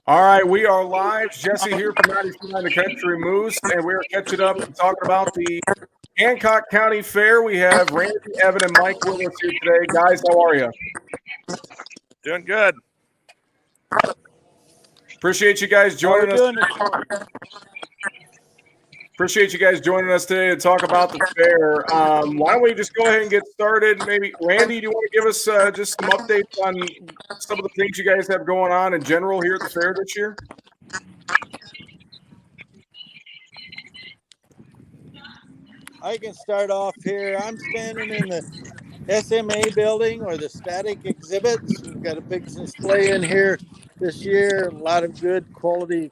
All right, we are live. Jesse here from 99 The Country Moose, and we are catching up and talking about the Hancock County Fair. We have Randy, Evan, and Mike with us here today. Guys, how are you? Doing good. Appreciate you guys joining us. Appreciate you guys joining us today to talk about the fair. Why don't we just go ahead and get started? Maybe, Randy, do you want to give us just some updates on some of the things you guys have going on in general here at the fair this year? I can start off here. I'm standing in the SMA building or the static exhibits. We've got a big display in here this year. A lot of good quality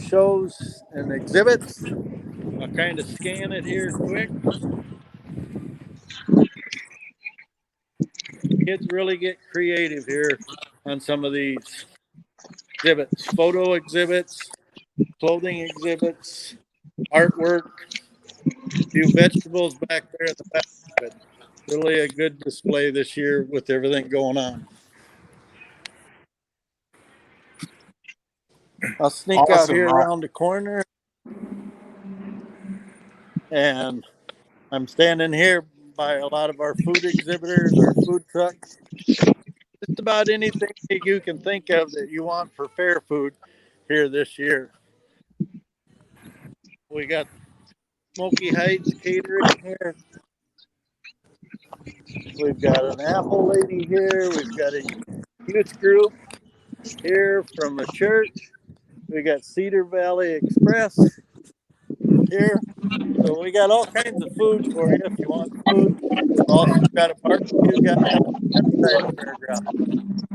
shows and exhibits. I'll kind of scan it here quick. Kids really get creative here on some of these exhibits. Photo exhibits, clothing exhibits, artwork. A few vegetables back there at the back of it. Really a good display this year with everything going on. I'll sneak out here around the corner. And I'm standing here by a lot of our food exhibitors, our food trucks. Just about anything that you can think of that you want for fair food here this year. We got Smoky Heights catering here. We've got an apple lady here. We've got a youth group here from a church. We got Cedar Valley Express here. So we got all kinds of food for you if you want food. Also got a barbecue guy on the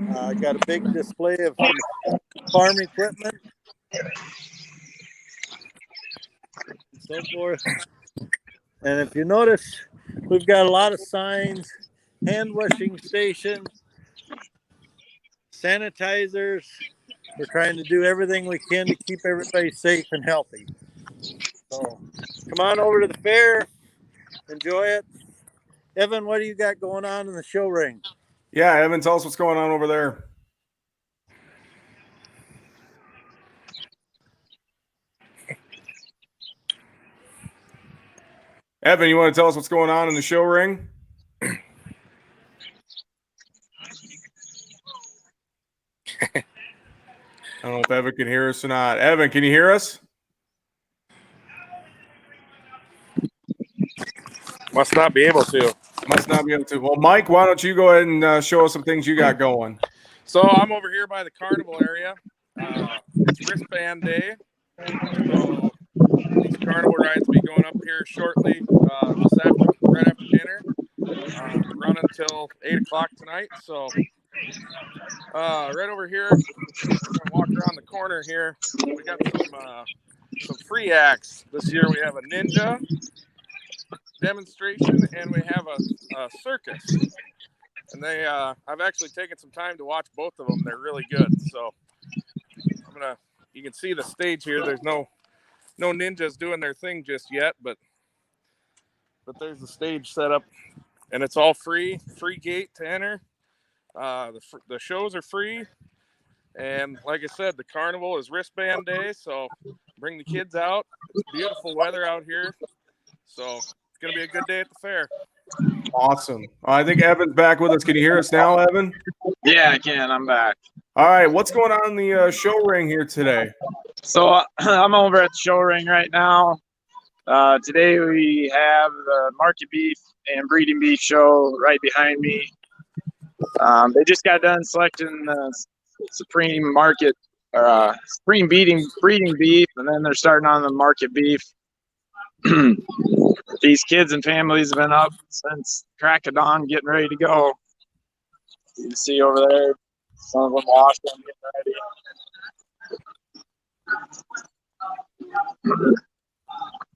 fairground. Got a big display of farm equipment and so forth. And if you notice, we've got a lot of signs, hand washing stations, sanitizers. We're trying to do everything we can to keep everybody safe and healthy. So come on over to the fair, enjoy it. Evan, what do you got going on in the show ring? Yeah, Evan, tell us what's going on over there. Evan, you want to tell us what's going on in the show ring? I don't know if Evan can hear us or not. Evan, can you hear us? Must not be able to. Must not be able to. Well, Mike, why don't you go ahead and show us some things you got going? So I'm over here by the Carnival area. It's wristband day. So these Carnival rides will be going up here shortly, right after dinner. Run until 8 o'clock tonight. So right over here, I'm gonna walk around the corner here. We got some free acts. This year we have a ninja demonstration and we have a circus. And I've actually taken some time to watch both of them. They're really good. So you can see the stage here. There's no ninjas doing their thing just yet, but there's the stage set up, and it's all free gate to enter. The shows are free, and like I said, the carnival is wristband day, so bring the kids out. It's beautiful weather out here, so it's gonna be a good day at the fair. Awesome. I think Evan's back with us. Can you hear us now, Evan? Yeah, I can. I'm back. All right. What's going on in the show ring here today? So I'm over at the show ring right now. Today we have the market beef and breeding beef show right behind me. They just got done selecting the supreme market or supreme breeding beef, and then they're starting on the market beef. These kids and families have been up since crack of dawn getting ready to go. You can see over there, some of them washing, getting ready.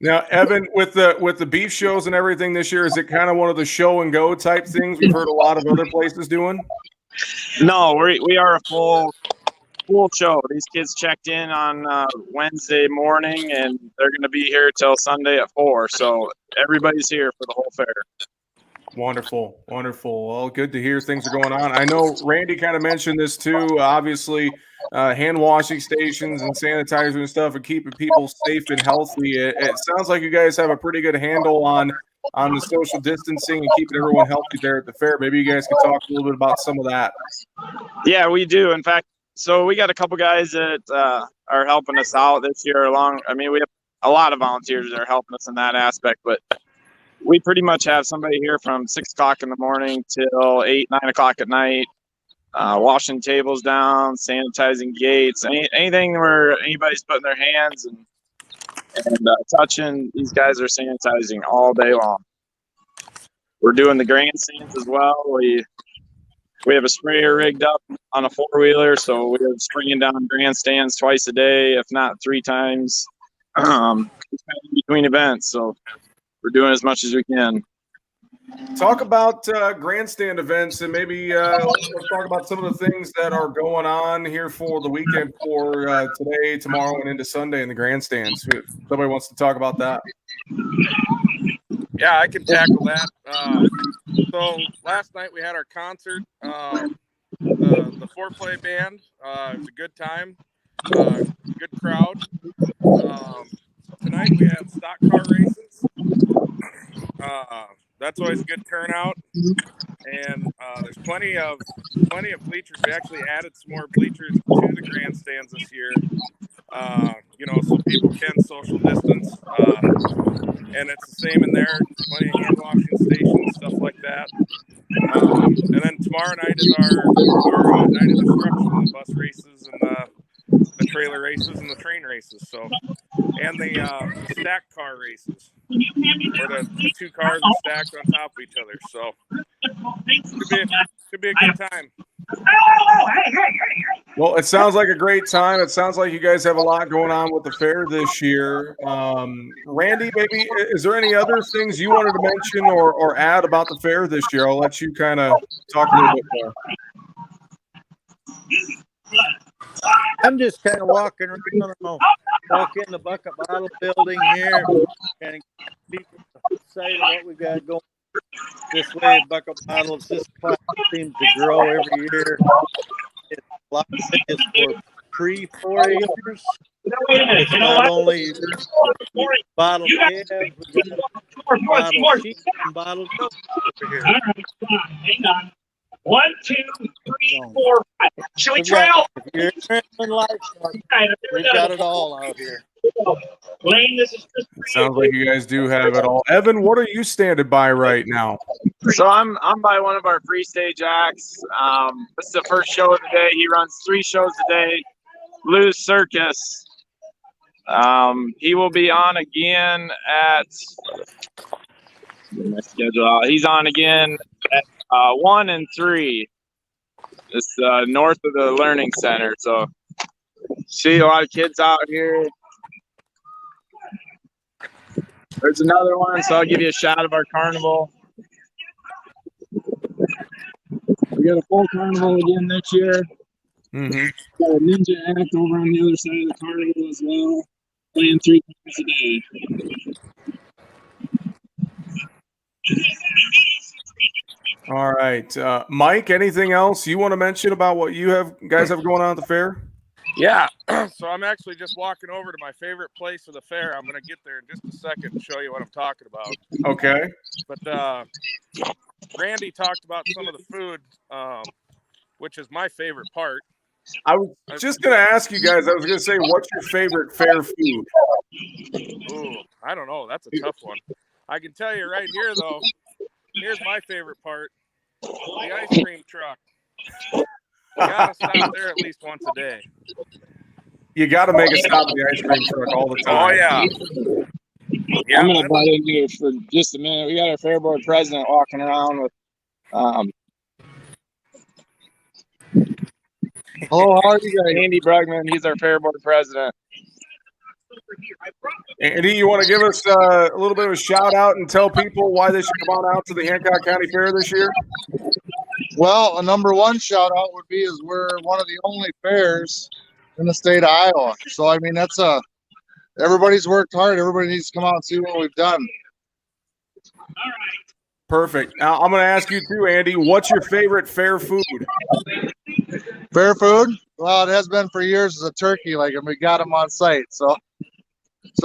Now, Evan, with the beef shows and everything this year, is it kind of one of the show and go type things we've heard a lot of other places doing? No, we are a full show. These kids checked in on Wednesday morning, and they're going to be here till Sunday at 4. So everybody's here for the whole fair. Wonderful. Well, good to hear things are going on. I know Randy kind of mentioned this too. Obviously, hand washing stations and sanitizer and stuff, and keeping people safe and healthy. It sounds like you guys have a pretty good handle on the social distancing and keeping everyone healthy there at the fair. Maybe you guys could talk a little bit about some of that. Yeah, we do. In fact, so we got a couple guys that are helping us out this year along. I mean, we have a lot of volunteers that are helping us in that aspect, but we pretty much have somebody here from 6 o'clock in the morning till 8, 9 o'clock at night, washing tables down, sanitizing gates, anything where anybody's putting their hands and touching. These guys are sanitizing all day long. We're doing the grandstands as well. We have a sprayer rigged up on a 4-wheeler, so we're spraying down grandstands twice a day, if not 3 times, in between events. So we're doing as much as we can. Talk about grandstand events, and maybe let's talk about some of the things that are going on here for the weekend for today, tomorrow, and into Sunday in the grandstands. If somebody wants to talk about that. Yeah, I can tackle that. So last night we had our concert, the foreplay band. It was a good time, good crowd. Tonight we have stock car races. That's always a good turnout, and there's plenty of bleachers. We actually added some more bleachers to the grandstands this year, so people can social distance. And it's the same in there. Plenty of hand washing stations, stuff like that. And then tomorrow night is our night of destruction, the bus races and the trailer races and the train races. So, and the stacked car races, where the 2 cars are stacked on top of each other. So, could be a good time. Well, it sounds like a great time. It sounds like you guys have a lot going on with the fair this year. Randy, maybe is there any other things you wanted to mention or add about the fair this year? I'll let you kind of talk a little bit more. I'm just kind of walking around, walk in the bucket bottle building here, kind of people excited what we got going this way. Bucket bottles, this class seems to grow every year. It's a lot of it is for pre-4-Hers. It's not only bottle calves, we got bottle sheep and bottle goats over here. Hang on. 1, 2, 3, 4, 5. Should we try out? If you're interested in livestock, we've got it all out here. Lane, this is Sounds like you guys do have it all. Evan, what are you standing by right now? So I'm by one of our free stage acts. This is the first show of the day. He runs 3 shows a day. Lou's Circus. He will be on again at my schedule. He's on again at 1 and 3. It's north of the Learning Center. So see a lot of kids out here. There's another one, so I'll give you a shot of our carnival. We got a full carnival again this year. Mm-hmm. Got a ninja act over on the other side of the carnival as well, playing 3 times a day. All right. Mike, anything else you want to mention about what you guys have going on at the fair? Yeah, so I'm actually just walking over to my favorite place of the fair. I'm going to get there in just a second and show you what I'm talking about. Okay. But Randy talked about some of the food, which is my favorite part. I was just going to ask you guys, I was going to say, what's your favorite fair food? Ooh, I don't know. That's a tough one. I can tell you right here, though, here's my favorite part, the ice cream truck. You gotta stop there at least once a day. You got to make a stop at the ice cream truck all the time. Oh, yeah. I'm going to butt in here for just a minute. We got our fair board president walking around with hello, how are you guys? Andy Brugman, he's our fair board president. Andy, you want to give us a little bit of a shout out and tell people why they should come on out to the Hancock County Fair this year? Well, a number 1 shout out would be is we're one of the only fairs in the state of Iowa. So I mean everybody's worked hard. Everybody needs to come out and see what we've done. Perfect. Now I'm going to ask you too, Andy. What's your favorite fair food? Fair food? Well, it has been for years as a turkey leg, and we got them on site. So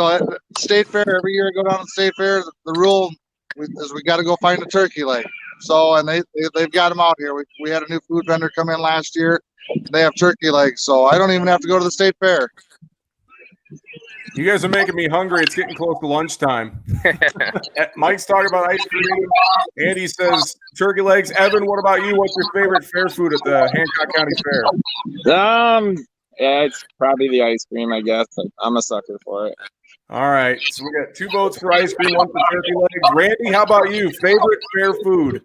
at state fair every year, I go down to state fair. The rule is we got to go find a turkey leg. So and they've got them out here. We had a new food vendor come in last year. They have turkey legs, so I don't even have to go to the state fair. You guys are making me hungry. It's getting close to lunchtime. Mike's talking about ice cream. Andy says turkey legs. Evan, what about you? What's your favorite fair food at the Hancock County Fair? Yeah, it's probably the ice cream, I guess. I'm a sucker for it. All right. So we got 2 votes for ice cream, 1 for turkey legs. Randy, how about you? Favorite fair food?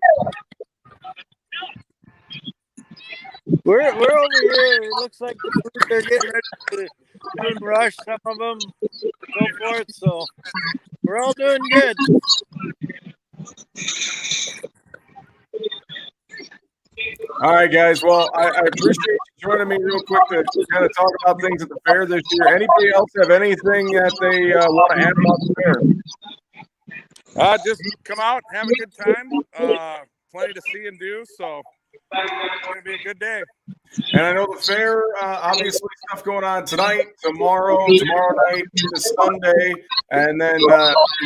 We're over here. It looks like the food they're getting ready to rush. Some of them so forth. So we're all doing good. All right, guys. Well, I appreciate you joining me real quick to kind of talk about things at the fair this year. Anybody else have anything that they want to add about the fair? Just come out, have a good time. Plenty to see and do. So it's going to be a good day. And I know the fair, obviously, stuff going on tonight, tomorrow night, into Sunday, and then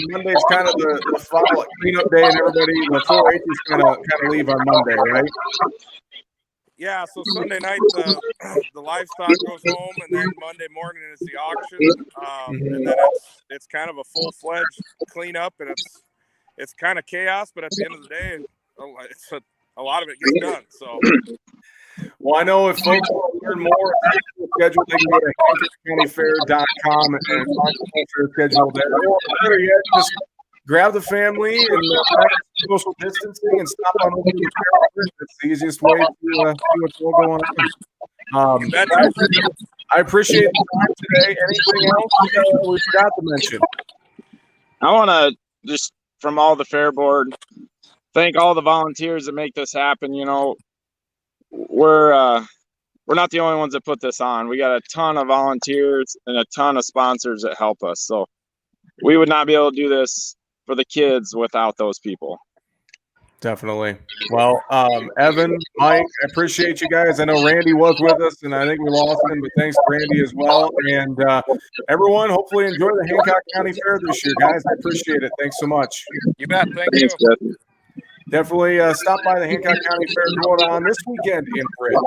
Monday's kind of the final cleanup day, and everybody, the 4-Hers kind of leave on Monday, right? Yeah, so Sunday night the livestock goes home, and then Monday morning is the auction, and then it's kind of a full-fledged cleanup, and it's kind of chaos, but at the end of the day, it's a lot of it gets done. So, well, I know if folks want to learn more about the schedule, they can go to HancockCountyFair.com and find the fair schedule there. Or better yet, just grab the family and social distancing and stop on over to the fair. That's the easiest way to see what's all going on. I appreciate the time today. Anything else we forgot to mention? I want to just, from all the fair board, thank all the volunteers that make this happen. You know, we're not the only ones that put this on. We got a ton of volunteers and a ton of sponsors that help us. So we would not be able to do this for the kids without those people. Definitely. Well, Evan, Mike, I appreciate you guys. I know Randy was with us, and I think we lost him, but thanks to Randy as well. And everyone, hopefully enjoy the Hancock County Fair this year, guys. I appreciate it. Thanks so much. You bet. Thank you. Definitely stop by the Hancock County Fair going on this weekend in Britt.